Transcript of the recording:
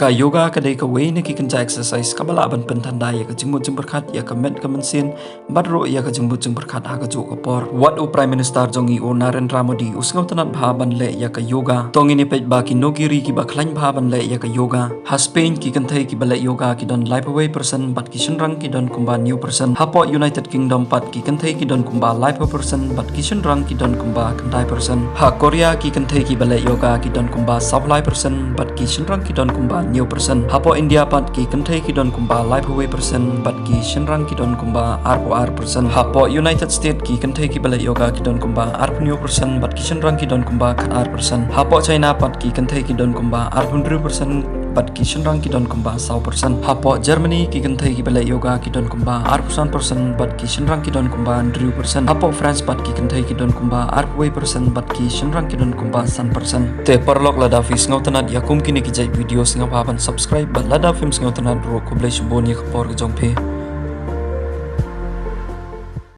ka yoga ka dei ka wei ne ki kan ja exercise ka bala ban pen thanda ya ka jingmut jing berkhat ya ka met ka mensin badro ya ka jingmut jing berkhat ha ka ju ka por what o prime minister jongi o Narendra Modi usngam tanat bha ban le ya ka yoga tongi ni pej ba ki nogiri ki ba khlain bha ban le ya ka yoga ha Spain ki kan thai ki bala yoga ki don life away person bat ki shinrang ki don kumba new person hapo United Kingdom pat ki kan thai ki don kumba life person bat ki shinrang ki don kumba kan person ha Korea ki kan thai ki bala yoga ki don kumba sub life person bat ki shinrang ki don kumba new person hapo India pat ki kan thai ki don kumba life away person bat ki shinrang ki don kumba r person hapo United States ki kan thai ki bala yoga ki don kumba new person bat ki shinrang ki don kumba kan person hapo China pat ki kan thai ki don kumba 100% bat ki shinrang ki don kumba 100% hapo Germany ki kan thai ki bala yoga ki don kumba 100% bat ki shinrang ki don kumba 100% hapo France bat ki kan thai ki don kumba 100% bat ki shinrang ki don kumba 100% te parlok lada fis ngautanat yakum kini ki jai video singa papan subscribe bat lada film ngautanat ro koblai shuboni khapor ke jongphe